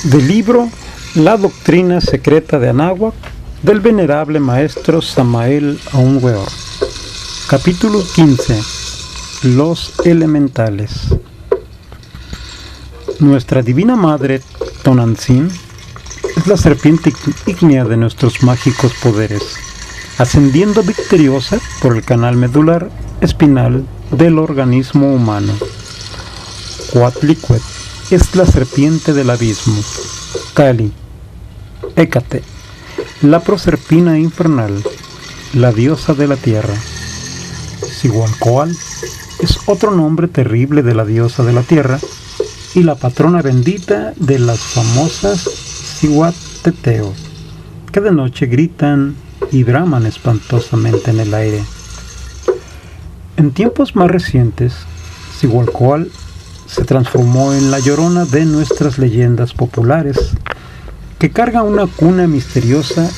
Del libro La doctrina secreta de Anáhuac, del venerable maestro Samael Aun Weor. Capítulo 15. Los elementales. Nuestra divina madre Tonantzin es la serpiente ígnea de nuestros mágicos poderes, ascendiendo victoriosa por el canal medular espinal del organismo humano. Coatlicue es la serpiente del abismo. Kali, Hécate, la proserpina infernal, la diosa de la tierra. Cihualcoatl es otro nombre terrible de la diosa de la tierra y la patrona bendita de las famosas Cihuateteo, que de noche gritan y braman espantosamente en el aire. En tiempos más recientes, Cihualcoatl se transformó en la llorona de nuestras leyendas populares, que carga una cuna misteriosa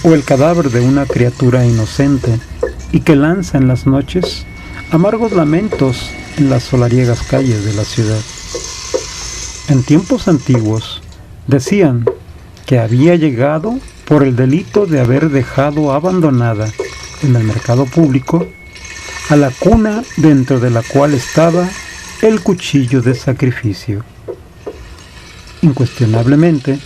o el cadáver de una criatura inocente y que lanza en las noches amargos lamentos en las solariegas calles de la ciudad. En tiempos antiguos decían que había llegado por el delito de haber dejado abandonada en el mercado público a la cuna dentro de la cual estaba el cuchillo de sacrificio. Incuestionablemente,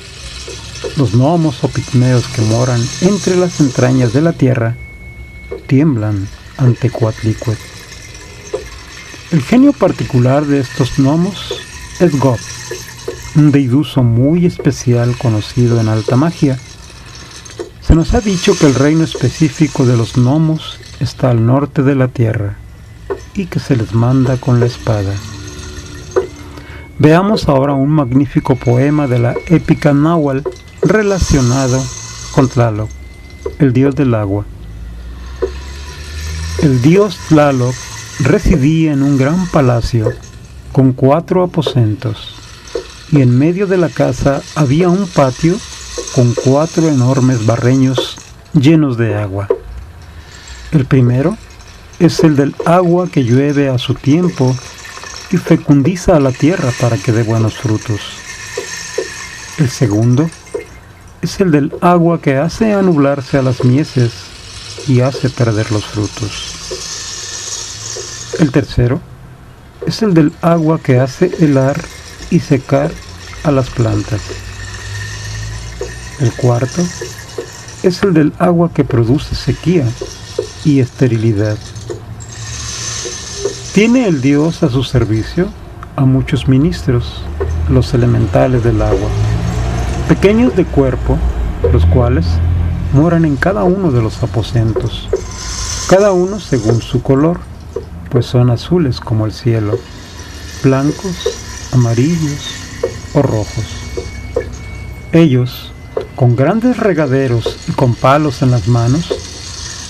los gnomos o pigmeos que moran entre las entrañas de la tierra tiemblan ante Coatlicue. El genio particular de estos gnomos es Gob, un deiduso muy especial conocido en alta magia. Se nos ha dicho que el reino específico de los gnomos está al norte de la tierra y que se les manda con la espada. Veamos ahora un magnífico poema de la épica náhuatl relacionado con Tlaloc, el dios del agua. El dios Tlaloc residía en un gran palacio con 4 aposentos, y en medio de la casa había un patio con 4 enormes barreños llenos de agua. El primero es el del agua que llueve a su tiempo y fecundiza a la tierra para que dé buenos frutos. El segundo es el del agua que hace anublarse a las mieses y hace perder los frutos. El tercero es el del agua que hace helar y secar a las plantas. El cuarto es el del agua que produce sequía y esterilidad. Tiene el dios a su servicio a muchos ministros, los elementales del agua, pequeños de cuerpo, los cuales moran en cada uno de los aposentos, cada uno según su color, pues son azules como el cielo, blancos, amarillos o rojos. Ellos, con grandes regaderos y con palos en las manos,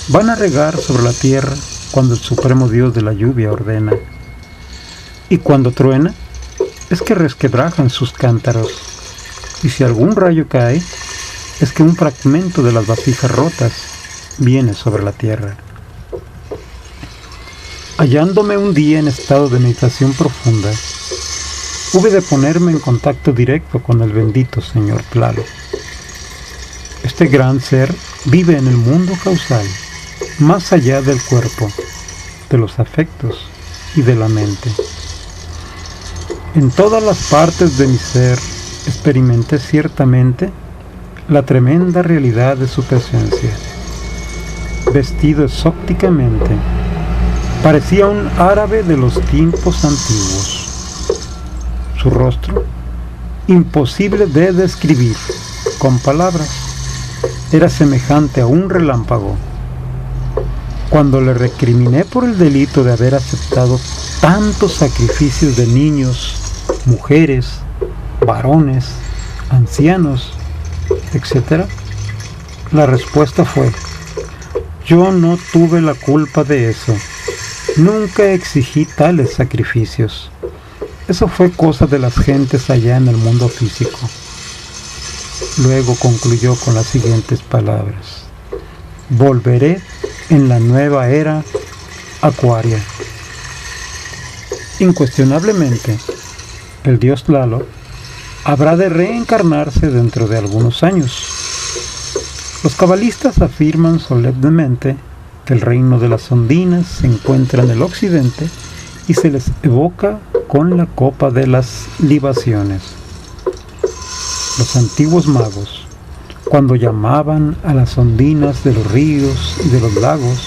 van a regar sobre la tierra cuando el supremo Dios de la lluvia ordena. Y cuando truena, es que resquebrajan sus cántaros. Y si algún rayo cae, es que un fragmento de las vasijas rotas viene sobre la tierra. Hallándome un día en estado de meditación profunda, hube de ponerme en contacto directo con el bendito Señor Tlaloc. Este gran ser vive en el mundo causal, más allá del cuerpo, de los afectos y de la mente. En todas las partes de mi ser experimenté ciertamente la tremenda realidad de su presencia. Vestido exóticamente, parecía un árabe de los tiempos antiguos. Su rostro, imposible de describir con palabras, era semejante a un relámpago. Cuando le recriminé por el delito de haber aceptado tantos sacrificios de niños, mujeres, varones, ancianos, etc., la respuesta fue: yo no tuve la culpa de eso. Nunca exigí tales sacrificios. Eso fue cosa de las gentes allá en el mundo físico. Luego concluyó con las siguientes palabras: volveré en la nueva era acuaria. Incuestionablemente, el dios Tlaloc habrá de reencarnarse dentro de algunos años. Los cabalistas afirman solemnemente que el reino de las ondinas se encuentra en el occidente y se les evoca con la copa de las libaciones. Los antiguos magos, cuando llamaban a las ondinas de los ríos y de los lagos,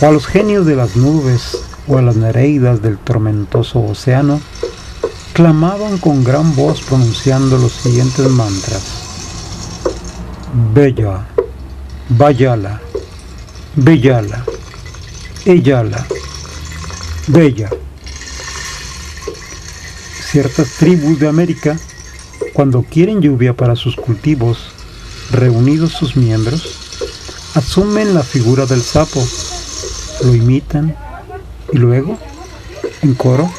o a los genios de las nubes, o a las nereidas del tormentoso océano, clamaban con gran voz pronunciando los siguientes mantras: Bella, Vayala, Bellala, Eyala, Bella. Ciertas tribus de América, cuando quieren lluvia para sus cultivos, reunidos sus miembros, asumen la figura del sapo, lo imitan y luego, en coro,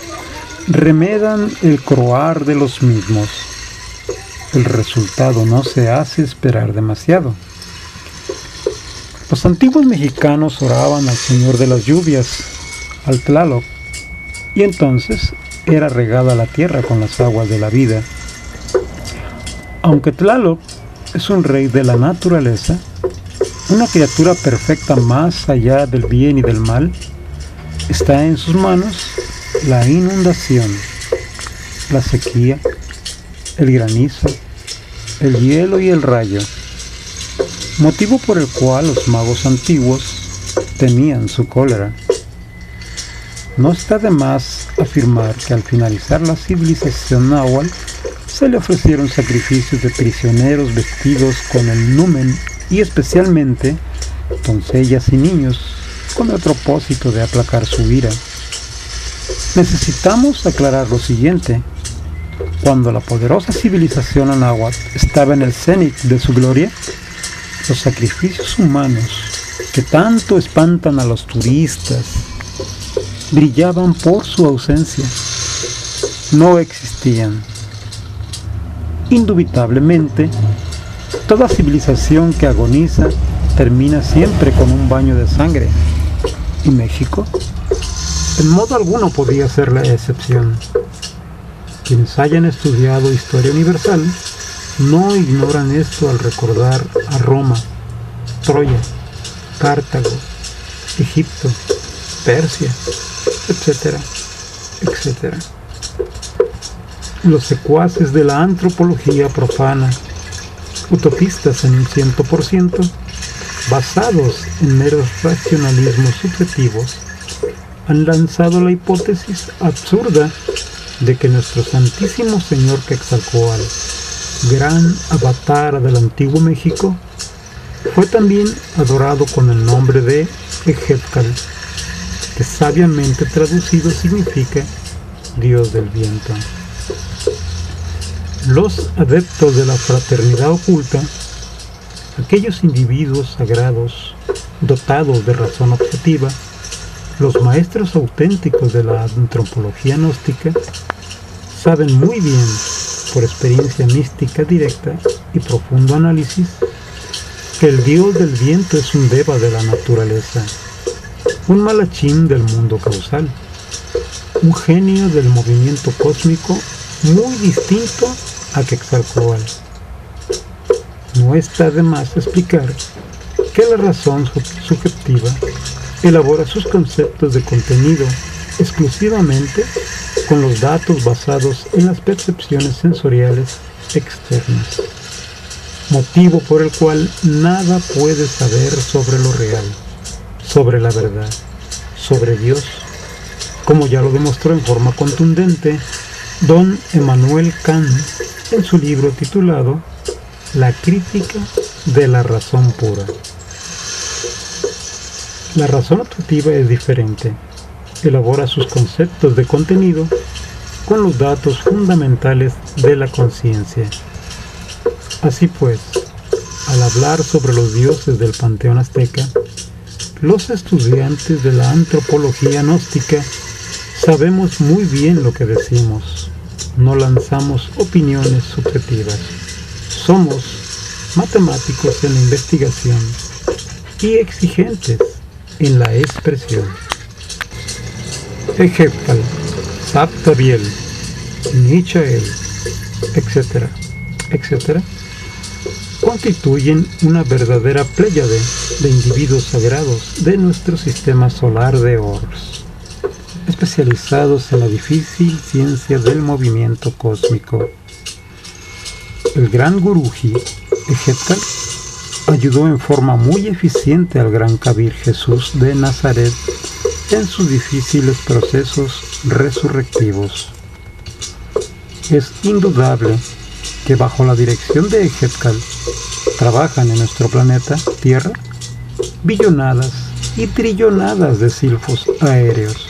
remedan el croar de los mismos. El resultado no se hace esperar demasiado. Los antiguos mexicanos oraban al Señor de las lluvias, al Tlaloc, y entonces era regada la tierra con las aguas de la vida. Aunque Tlaloc es un rey de la naturaleza, una criatura perfecta más allá del bien y del mal, está en sus manos la inundación, la sequía, el granizo, el hielo y el rayo, motivo por el cual los magos antiguos temían su cólera. No está de más afirmar que al finalizar la civilización náhuatl se le ofrecieron sacrificios de prisioneros vestidos con el numen y especialmente doncellas y niños con el propósito de aplacar su ira. Necesitamos aclarar lo siguiente: cuando la poderosa civilización anáhuatl estaba en el cenit de su gloria, los sacrificios humanos que tanto espantan a los turistas brillaban por su ausencia, no existían. Indubitablemente, toda civilización que agoniza termina siempre con un baño de sangre, y México en modo alguno podía ser la excepción. Quienes hayan estudiado historia universal no ignoran esto al recordar a Roma, Troya, Cartago, Egipto, Persia, etcétera, etcétera. Los secuaces de la antropología profana, utopistas en un 100%, basados en meros racionalismos subjetivos, han lanzado la hipótesis absurda de que nuestro Santísimo Señor Quetzalcóatl, gran avatar del antiguo México, fue también adorado con el nombre de Ejecatl, que sabiamente traducido significa Dios del viento. Los adeptos de la fraternidad oculta, aquellos individuos sagrados dotados de razón objetiva, los maestros auténticos de la antropología gnóstica, saben muy bien, por experiencia mística directa y profundo análisis, que el dios del viento es un deva de la naturaleza, un malachín del mundo causal, un genio del movimiento cósmico muy distinto a Quetzalcóatl. No está de más explicar que la razón subjetiva elabora sus conceptos de contenido exclusivamente con los datos basados en las percepciones sensoriales externas, motivo por el cual nada puede saber sobre lo real, sobre la verdad, sobre Dios, como ya lo demostró en forma contundente don Emmanuel Kant en su libro titulado La crítica de la razón pura. La razón objetiva es diferente, elabora sus conceptos de contenido con los datos fundamentales de la conciencia. Así pues, al hablar sobre los dioses del panteón azteca, los estudiantes de la antropología gnóstica sabemos muy bien lo que decimos. No lanzamos opiniones subjetivas. Somos matemáticos en la investigación y exigentes en la expresión. Ejecatl, Saptabiel, Michael, etcétera, etcétera, constituyen una verdadera pléyade de individuos sagrados de nuestro sistema solar de orbs, especializados en la difícil ciencia del movimiento cósmico. El gran Guruji de Hetkal ayudó en forma muy eficiente al gran Kabir Jesús de Nazaret en sus difíciles procesos resurrectivos. Es indudable que bajo la dirección de Hetkal trabajan en nuestro planeta Tierra billonadas y trillonadas de silfos aéreos.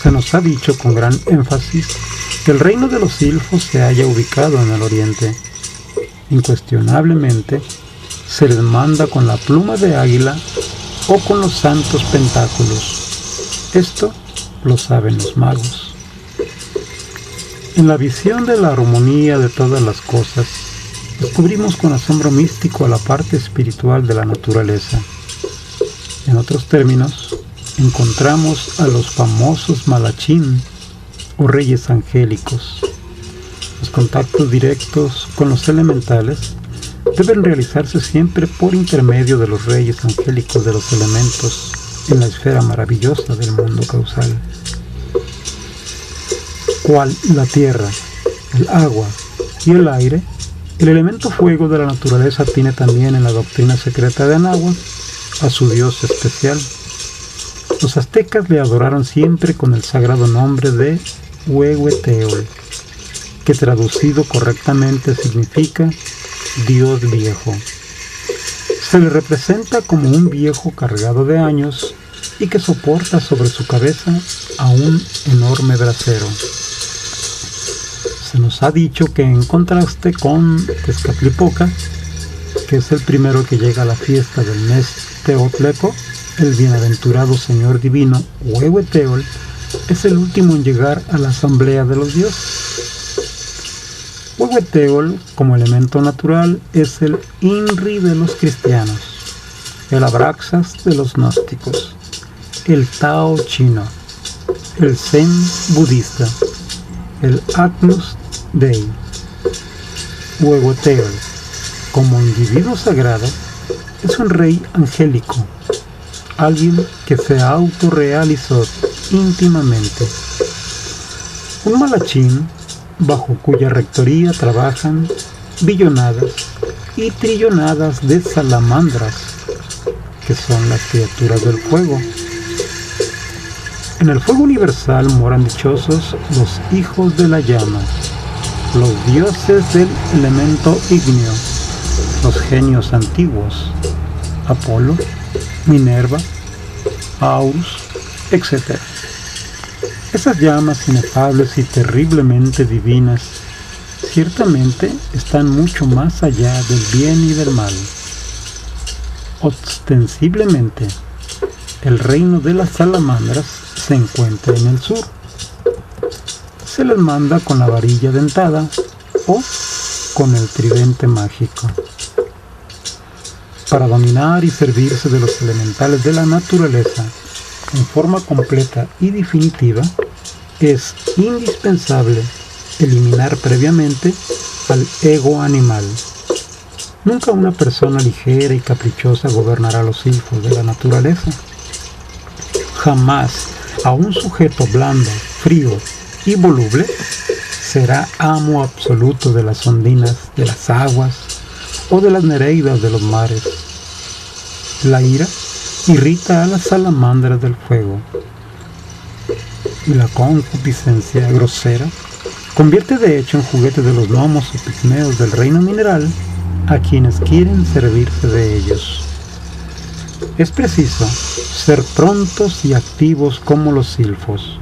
Se nos ha dicho con gran énfasis que el reino de los silfos se halla ubicado en el oriente. Incuestionablemente, se les manda con la pluma de águila o con los santos pentáculos. Esto lo saben los magos. En la visión de la armonía de todas las cosas, descubrimos con asombro místico a la parte espiritual de la naturaleza. En otros términos, encontramos a los famosos malachín o reyes angélicos. Los contactos directos con los elementales deben realizarse siempre por intermedio de los reyes angélicos de los elementos en la esfera maravillosa del mundo causal. Cual la tierra, el agua y el aire, el elemento fuego de la naturaleza tiene también en la doctrina secreta de Anáhuac a su dios especial. Los aztecas le adoraron siempre con el sagrado nombre de Huehueteotl, que traducido correctamente significa Dios viejo. Se le representa como un viejo cargado de años y que soporta sobre su cabeza a un enorme brasero. Se nos ha dicho que en contraste con Tezcatlipoca, que es el primero que llega a la fiesta del mes Teotleco, el bienaventurado Señor Divino Huehueteotl es el último en llegar a la asamblea de los dioses. Huehueteotl, como elemento natural, es el Inri de los cristianos, el Abraxas de los gnósticos, el Tao chino, el Zen budista, el Agnus Dei. Huehueteotl, como individuo sagrado, es un rey angélico, alguien que se autorrealizó íntimamente. Un malachín bajo cuya rectoría trabajan billonadas y trillonadas de salamandras, que son las criaturas del fuego. En el fuego universal moran dichosos los hijos de la llama, los dioses del elemento ígneo, los genios antiguos, Apolo, Minerva, Aurus, etc. Esas llamas inefables y terriblemente divinas ciertamente están mucho más allá del bien y del mal. Ostensiblemente, el reino de las salamandras se encuentra en el sur. Se les manda con la varilla dentada o con el tridente mágico. Para dominar y servirse de los elementales de la naturaleza en forma completa y definitiva, es indispensable eliminar previamente al ego animal. Nunca una persona ligera y caprichosa gobernará los silfos de la naturaleza. Jamás a un sujeto blando, frío y voluble será amo absoluto de las ondinas de las aguas o de las nereidas de los mares. La ira irrita a las salamandras del fuego, y la concupiscencia grosera convierte de hecho en juguete de los gnomos o pigmeos del reino mineral a quienes quieren servirse de ellos. Es preciso ser prontos y activos como los silfos,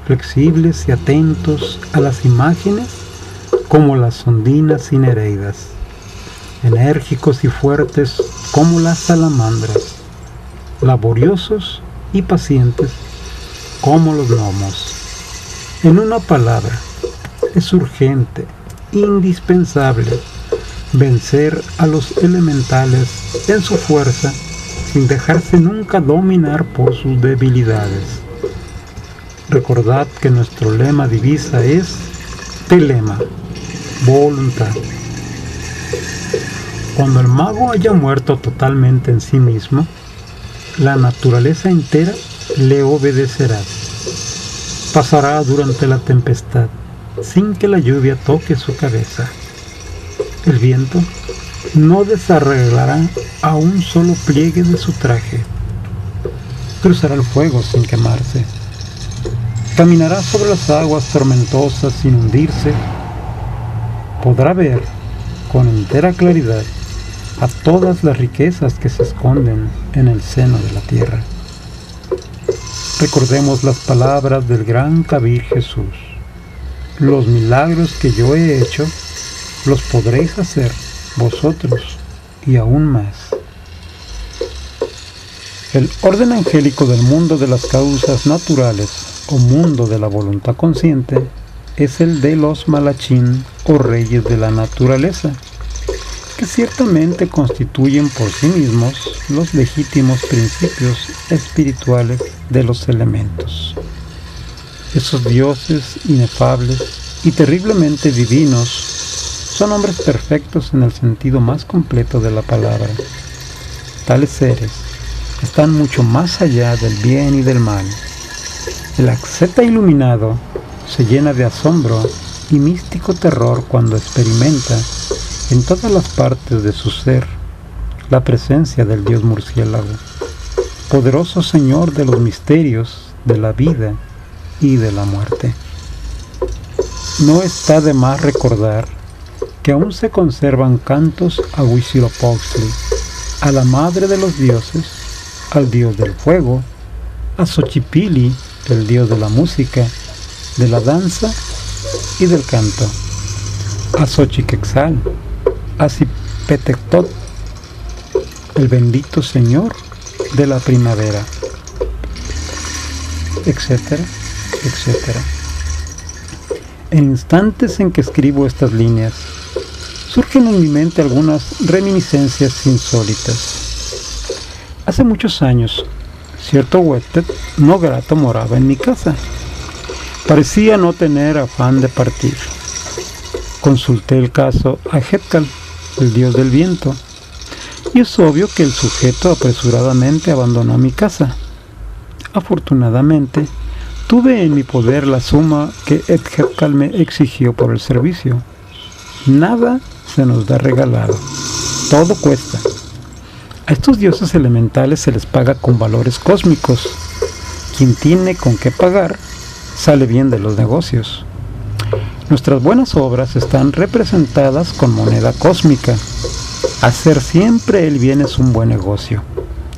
flexibles y atentos a las imágenes como las ondinas y nereidas, enérgicos y fuertes como las salamandras, laboriosos y pacientes como los gnomos. En una palabra, es urgente, indispensable, vencer a los elementales en su fuerza sin dejarse nunca dominar por sus debilidades. Recordad que nuestro lema divisa es Telema, voluntad. Cuando el mago haya muerto totalmente en sí mismo, la naturaleza entera le obedecerá. Pasará durante la tempestad, sin que la lluvia toque su cabeza. El viento no desarreglará a un solo pliegue de su traje. Cruzará el fuego sin quemarse. Caminará sobre las aguas tormentosas sin hundirse. Podrá ver con entera claridad a todas las riquezas que se esconden en el seno de la tierra. Recordemos las palabras del gran Kabir Jesús. Los milagros que yo he hecho, los podréis hacer vosotros y aún más. El orden angélico del mundo de las causas naturales o mundo de la voluntad consciente es el de los malachín o reyes de la naturaleza, que ciertamente constituyen por sí mismos los legítimos principios espirituales de los elementos. Esos dioses inefables y terriblemente divinos son hombres perfectos en el sentido más completo de la palabra. Tales seres están mucho más allá del bien y del mal. El asceta iluminado se llena de asombro y místico terror cuando experimenta en todas las partes de su ser la presencia del dios murciélago, poderoso señor de los misterios de la vida y de la muerte. No está de más recordar que aún se conservan cantos a Huitzilopochtli, a la madre de los dioses, al dios del fuego, a Xochipilli, el dios de la música, de la danza y del canto, a Xochiquetzal, a Cipetectot, el bendito señor de la primavera, etcétera, etcétera. En instantes en que escribo estas líneas, surgen en mi mente algunas reminiscencias insólitas. Hace muchos años, cierto huésped no grato moraba en mi casa. Parecía no tener afán de partir. Consulté el caso a Hetkal, el dios del viento, y es obvio que el sujeto apresuradamente abandonó mi casa. Afortunadamente, tuve en mi poder la suma que Hetkal me exigió por el servicio. Nada se nos da regalado, todo cuesta. A estos dioses elementales se les paga con valores cósmicos. Quien tiene con qué pagar, sale bien de los negocios. Nuestras buenas obras están representadas con moneda cósmica. Hacer siempre el bien es un buen negocio.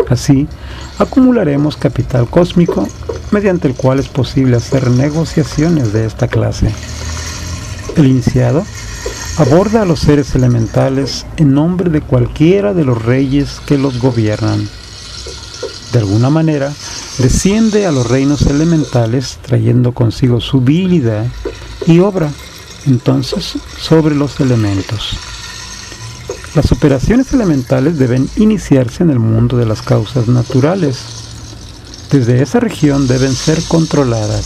Así, acumularemos capital cósmico, mediante el cual es posible hacer negociaciones de esta clase. El iniciado aborda a los seres elementales en nombre de cualquiera de los reyes que los gobiernan. De alguna manera, desciende a los reinos elementales trayendo consigo su habilidad y obra, entonces, sobre los elementos. Las operaciones elementales deben iniciarse en el mundo de las causas naturales. Desde esa región deben ser controladas.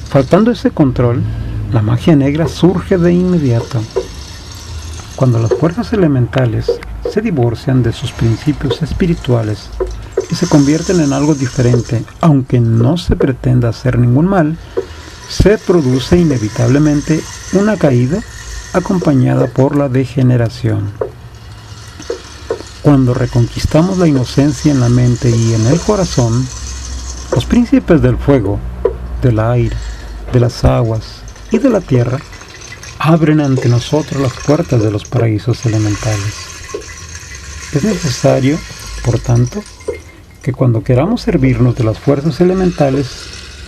Faltando ese control, la magia negra surge de inmediato. Cuando las fuerzas elementales se divorcian de sus principios espirituales y se convierten en algo diferente, aunque no se pretenda hacer ningún mal, se produce inevitablemente una caída acompañada por la degeneración. Cuando reconquistamos la inocencia en la mente y en el corazón, los príncipes del fuego, del aire, de las aguas y de la tierra abren ante nosotros las puertas de los paraísos elementales. Es necesario, por tanto, que cuando queramos servirnos de las fuerzas elementales,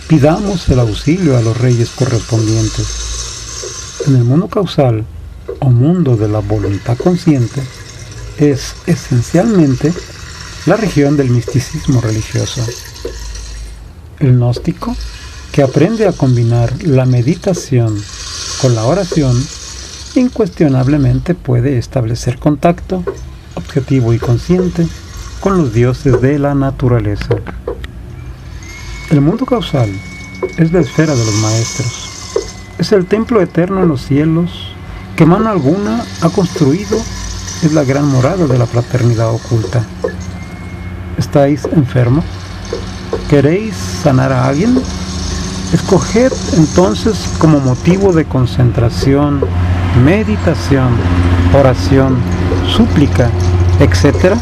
pidamos el auxilio a los reyes correspondientes. En el mundo causal, o mundo de la voluntad consciente, es esencialmente la región del misticismo religioso. El gnóstico, que aprende a combinar la meditación con la oración, incuestionablemente puede establecer contacto objetivo y consciente con los dioses de la naturaleza. El mundo causal es la esfera de los maestros. es el templo eterno en los cielos que mano alguna ha construido, es la gran morada de la fraternidad oculta. ¿Estáis enfermos? ¿Queréis sanar a alguien? Escoged entonces como motivo de concentración, meditación, oración, súplica, etc.,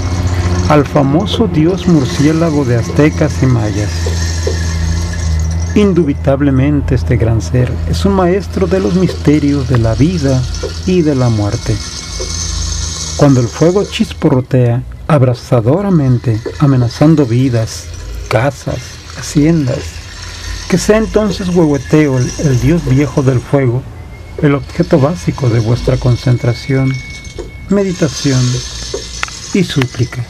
al famoso dios murciélago de aztecas y mayas. Indubitablemente este gran ser es un maestro de los misterios de la vida y de la muerte. Cuando el fuego chisporrotea abrasadoramente, amenazando vidas, casas, haciendas, que sea entonces Huehueteo, el dios viejo del fuego, el objeto básico de vuestra concentración, meditación y súplicas.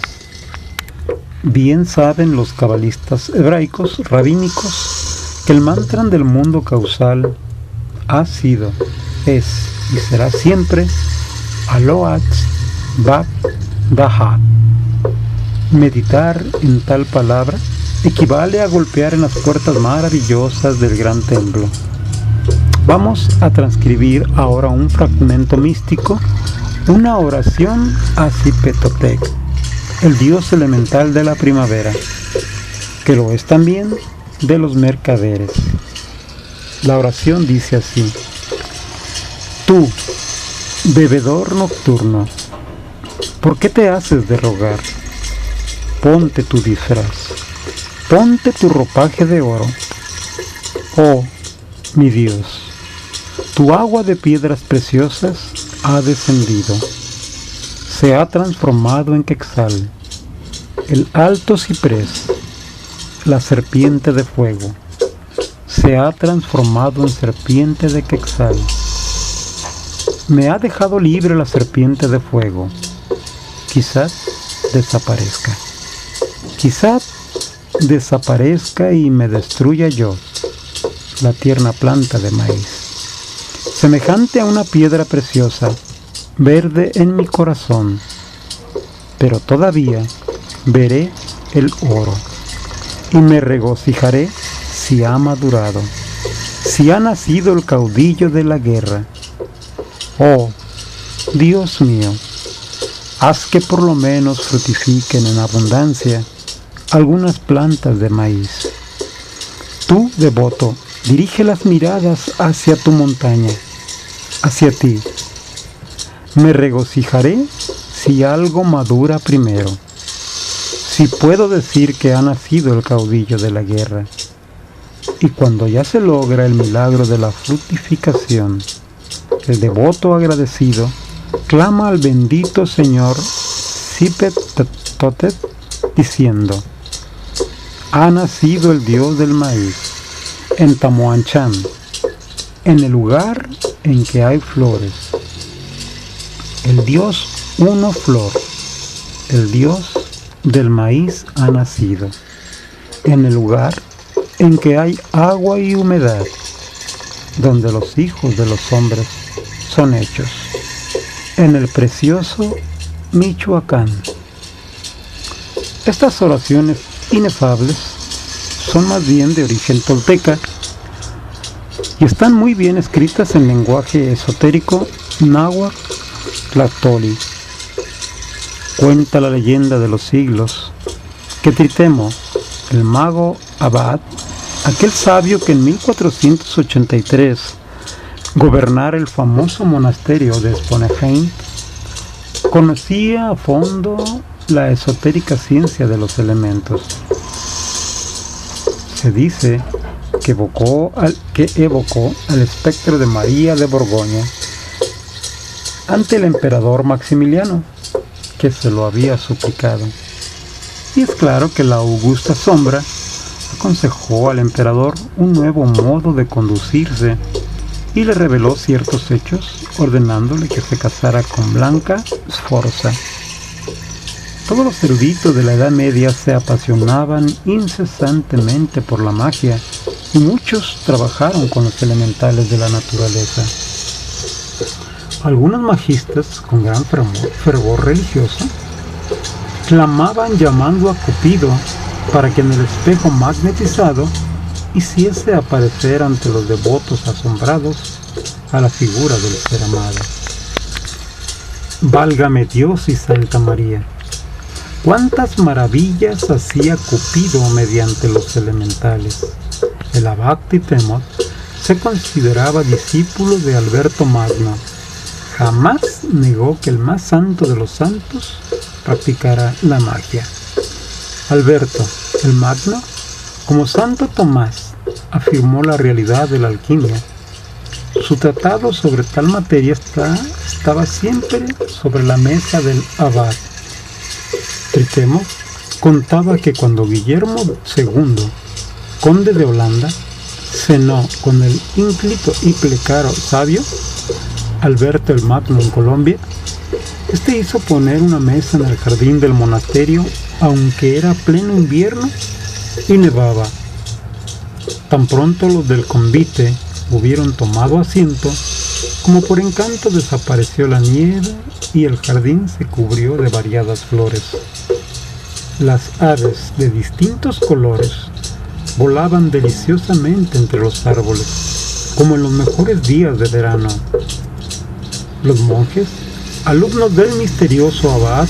Bien saben los cabalistas hebraicos rabínicos que el mantra del mundo causal ha sido, es y será siempre Aloat Bab Dahat. Meditar en tal palabra equivale a golpear en las puertas maravillosas del gran templo. Vamos a transcribir ahora un fragmento místico, una oración a Cipetotec, el dios elemental de la primavera, que lo es también de los mercaderes. La oración dice así: Tú, bebedor nocturno, ¿por qué te haces de rogar? Ponte tu disfraz, ponte tu ropaje de oro. Oh, mi Dios, tu agua de piedras preciosas ha descendido, se ha transformado en quetzal, el alto ciprés, la serpiente de fuego, se ha transformado en serpiente de quetzal. Me ha dejado libre la serpiente de fuego. Quizás desaparezca. Quizás desaparezca y me destruya yo, la tierna planta de maíz. Semejante a una piedra preciosa, verde en mi corazón, pero todavía veré el oro. Y me regocijaré si ha madurado, si ha nacido el caudillo de la guerra. Oh, Dios mío, haz que por lo menos fructifiquen en abundancia algunas plantas de maíz. Tú, devoto, dirige las miradas hacia tu montaña, hacia ti. Me regocijaré si algo madura primero. Si puedo decir que ha nacido el caudillo de la guerra, y cuando ya se logra el milagro de la fructificación, el devoto agradecido clama al bendito Señor Cipetotec diciendo: ha nacido el dios del maíz en Tamoanchán, en el lugar en que hay flores. El dios uno flor, el dios del maíz ha nacido, en el lugar en que hay agua y humedad, donde los hijos de los hombres son hechos, en el precioso Michoacán. Estas oraciones inefables son más bien de origen tolteca y están muy bien escritas en lenguaje esotérico náhuatl tlahtoli. Cuenta la leyenda de los siglos que Tritemo, el mago abad, aquel sabio que en 1483 gobernara el famoso monasterio de Sponheim, conocía a fondo la esotérica ciencia de los elementos. Se dice que evocó al espectro de María de Borgoña ante el emperador Maximiliano, que se lo había suplicado. Y es claro que la augusta sombra aconsejó al emperador un nuevo modo de conducirse y le reveló ciertos hechos, ordenándole que se casara con Blanca Sforza. Todos los eruditos de la Edad Media se apasionaban incesantemente por la magia y muchos trabajaron con los elementales de la naturaleza. Algunos magistas, con gran fervor religioso, clamaban llamando a Cupido para que en el espejo magnetizado hiciese aparecer ante los devotos asombrados a la figura del ser amado. Válgame Dios y Santa María, cuántas maravillas hacía Cupido mediante los elementales. El abad Trithemo se consideraba discípulo de Alberto Magno. Jamás negó que el más santo de los santos practicara la magia. Alberto el Magno, como Santo Tomás, afirmó la realidad de la alquimia. Su tratado sobre tal materia estaba siempre sobre la mesa del abad. Trithemo contaba que cuando Guillermo II, conde de Holanda, cenó con el ínclito y plecaro sabio Alberto el Magno en Colombia, este hizo poner una mesa en el jardín del monasterio, aunque era pleno invierno y nevaba. Tan pronto los del convite hubieron tomado asiento, como por encanto desapareció la nieve y el jardín se cubrió de variadas flores. Las aves de distintos colores volaban deliciosamente entre los árboles, como en los mejores días de verano. Los monjes, alumnos del misterioso abad,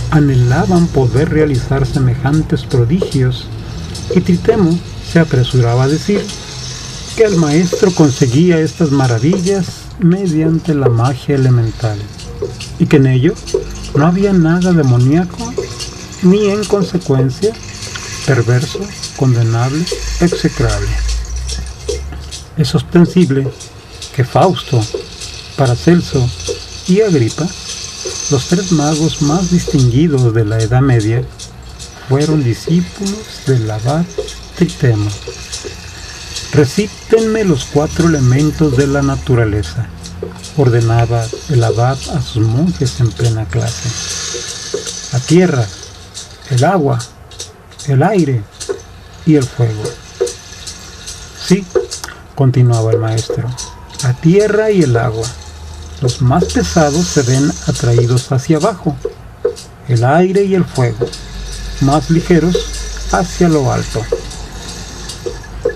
anhelaban poder realizar semejantes prodigios, y Trithemo se apresuraba a decir que el maestro conseguía estas maravillas mediante la magia elemental, y que en ello no había nada demoníaco, ni en consecuencia perverso, condenable, execrable. Es ostensible que Fausto, Paracelso y Agripa, los tres magos más distinguidos de la Edad Media, fueron discípulos del abad Trithemo. Recítenme los 4 elementos de la naturaleza, ordenaba el abad a sus monjes en plena clase. La tierra, el agua, el aire y el fuego. Sí, continuaba el maestro, la tierra y el agua. Los más pesados se ven atraídos hacia abajo, el aire y el fuego, más ligeros hacia lo alto.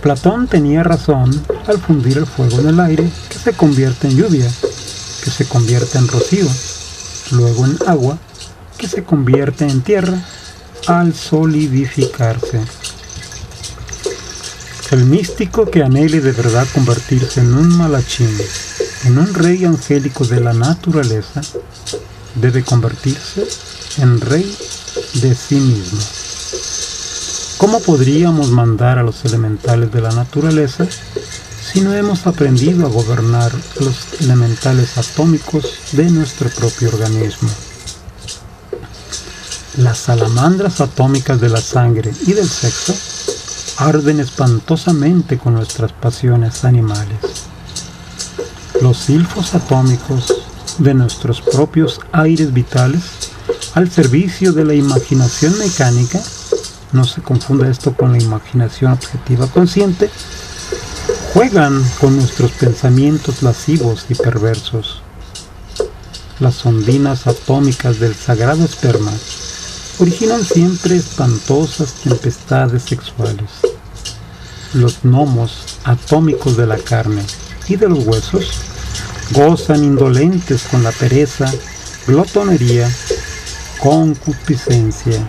Platón tenía razón al fundir el fuego en el aire, que se convierte en lluvia, que se convierte en rocío, luego en agua, que se convierte en tierra, al solidificarse. El místico que anhele de verdad convertirse en un malachín, en un rey angélico de la naturaleza, debe convertirse en rey de sí mismo. ¿Cómo podríamos mandar a los elementales de la naturaleza si no hemos aprendido a gobernar los elementales atómicos de nuestro propio organismo? Las salamandras atómicas de la sangre y del sexo arden espantosamente con nuestras pasiones animales. Los silfos atómicos de nuestros propios aires vitales, al servicio de la imaginación mecánica, no se confunda esto con la imaginación objetiva consciente, juegan con nuestros pensamientos lascivos y perversos. Las ondinas atómicas del sagrado esperma originan siempre espantosas tempestades sexuales. Los gnomos atómicos de la carne y de los huesos gozan indolentes con la pereza, glotonería, concupiscencia.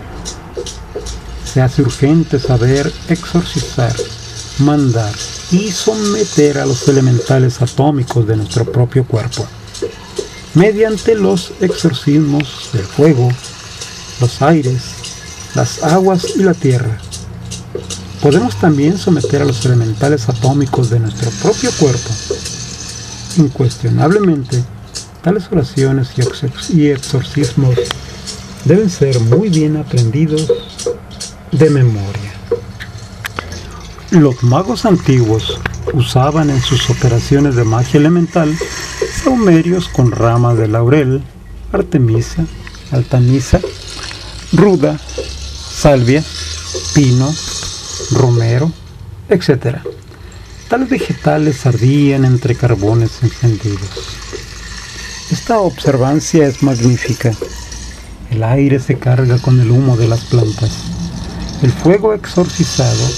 Se hace urgente saber exorcizar, mandar y someter a los elementales atómicos de nuestro propio cuerpo, mediante los exorcismos del fuego, los aires, las aguas y la tierra. Podemos también someter a los elementales atómicos de nuestro propio cuerpo. Incuestionablemente, tales oraciones y exorcismos deben ser muy bien aprendidos de memoria. Los magos antiguos usaban en sus operaciones de magia elemental saumerios con ramas de laurel, artemisa, altamisa, ruda, salvia, pino, romero, etc. Tales vegetales ardían entre carbones encendidos. Esta observancia es magnífica. El aire se carga con el humo de las plantas. El fuego exorcizado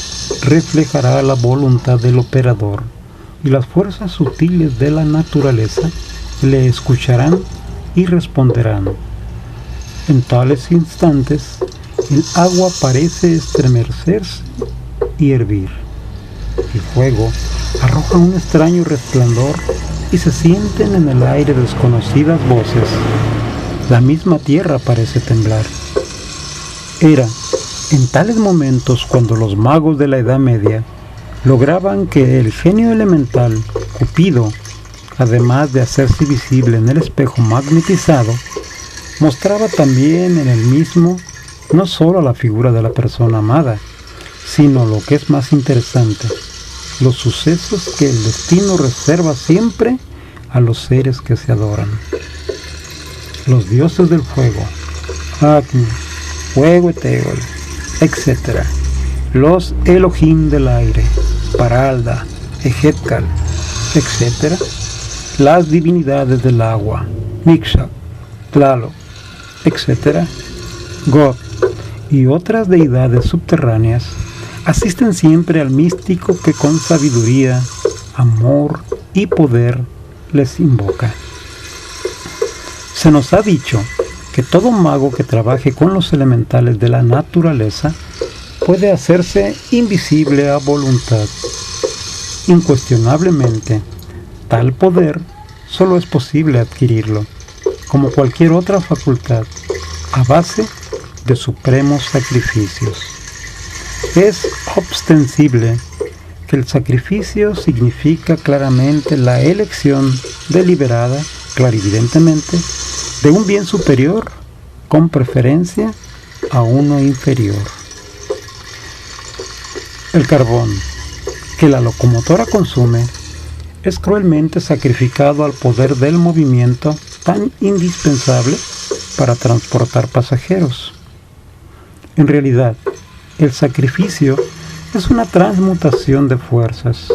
reflejará la voluntad del operador y las fuerzas sutiles de la naturaleza le escucharán y responderán. En tales instantes, el agua parece estremecerse y hervir. El fuego arroja un extraño resplandor y se sienten en el aire desconocidas voces. La misma tierra parece temblar. Era en tales momentos cuando los magos de la Edad Media lograban que el genio elemental, Cupido, además de hacerse visible en el espejo magnetizado, mostraba también en el mismo no solo la figura de la persona amada, sino lo que es más interesante, los sucesos que el destino reserva siempre a los seres que se adoran. Los dioses del fuego, Agni, fuego Eteol, etc. Los Elohim del aire, Paralda, Ejetkal, etc. Las divinidades del agua, Mixak, Tlaloc, etc. God y otras deidades subterráneas asisten siempre al místico que con sabiduría, amor y poder les invoca. Se nos ha dicho que todo mago que trabaje con los elementales de la naturaleza puede hacerse invisible a voluntad. Incuestionablemente, tal poder solo es posible adquirirlo, como cualquier otra facultad, a base de supremos sacrificios. Es ostensible que el sacrificio significa claramente la elección deliberada, clarividentemente, de un bien superior con preferencia a uno inferior. El carbón que la locomotora consume es cruelmente sacrificado al poder del movimiento tan indispensable para transportar pasajeros. En realidad, el sacrificio es una transmutación de fuerzas.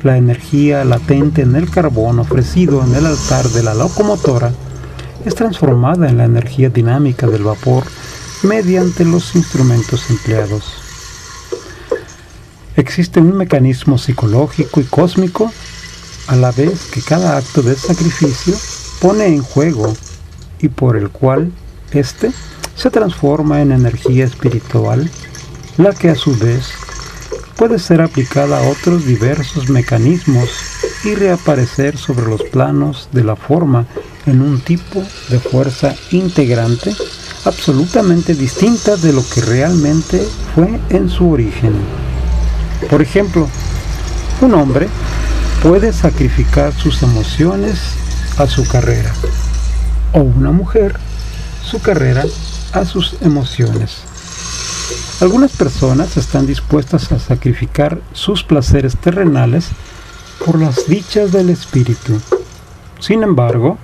La energía latente en el carbón ofrecido en el altar de la locomotora es transformada en la energía dinámica del vapor mediante los instrumentos empleados. Existe un mecanismo psicológico y cósmico, a la vez que cada acto de sacrificio pone en juego y por el cual éste se transforma en energía espiritual, la que a su vez puede ser aplicada a otros diversos mecanismos y reaparecer sobre los planos de la forma en un tipo de fuerza integrante absolutamente distinta de lo que realmente fue en su origen. Por ejemplo, un hombre puede sacrificar sus emociones a su carrera, o una mujer su carrera a sus emociones. Algunas personas están dispuestas a sacrificar sus placeres terrenales por las dichas del espíritu. Sin embargo,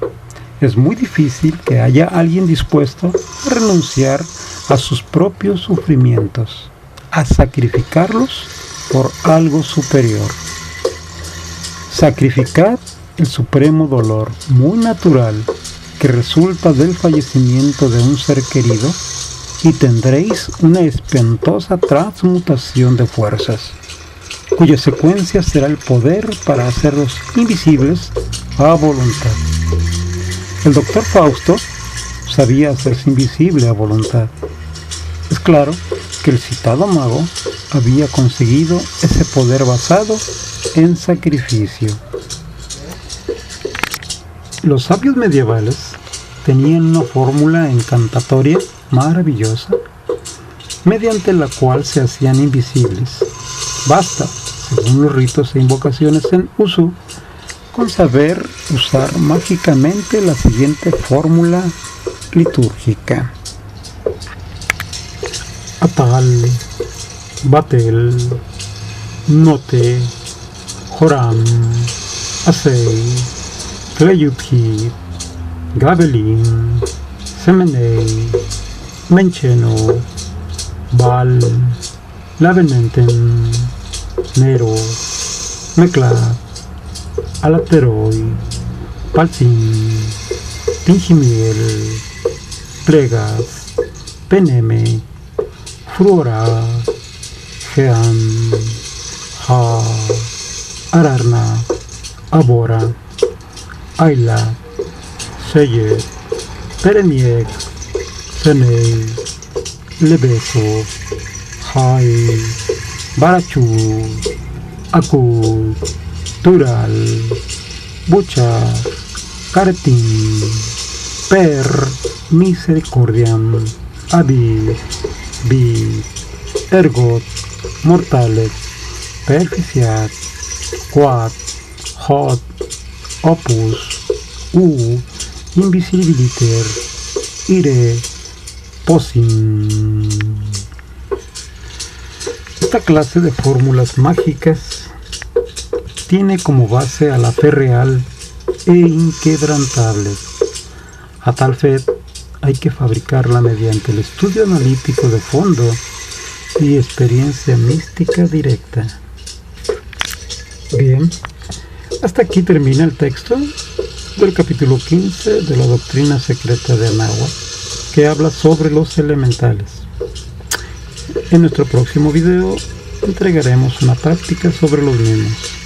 es muy difícil que haya alguien dispuesto a renunciar a sus propios sufrimientos, a sacrificarlos por algo superior. Sacrificar el supremo dolor muy natural que resulta del fallecimiento de un ser querido y tendréis una espantosa transmutación de fuerzas, cuya secuencia será el poder para hacerlos invisibles a voluntad. El doctor Fausto sabía hacerse invisible a voluntad. Es claro que el citado mago había conseguido ese poder basado en sacrificio. Los sabios medievales tenían una fórmula encantatoria maravillosa, mediante la cual se hacían invisibles. Basta, según los ritos e invocaciones en uso, con saber usar mágicamente la siguiente fórmula litúrgica: Atal, Batel, Note, Joram, Asei, Tleyuthit, Gabelin, Semenei, Mencheno, Bal, Lavenenten, Nero, Meklat, Alateroi, Palsin, Tinjimiel, Plegas, Peneme, Fruora, Hean, Ha, Ararna, Abora, Ayla, Seye, Pereniek, Senei, Lebeso, Hai, Barachu, Aku, Tural, Bucha, Caretín, Per, Misericordiam, Abi, Bi, Ergot, Mortalet, Perficiat, Quat, Hot, Opus, U, Invisibiliter, Ire, Posin. Esta clase de fórmulas mágicas tiene como base a la fe real e inquebrantable. A tal fe hay que fabricarla mediante el estudio analítico de fondo y experiencia mística directa. Bien, hasta aquí termina el texto del capítulo 15 de la doctrina secreta de Anáhuac, que habla sobre los elementales. En nuestro próximo video entregaremos una práctica sobre los mismos.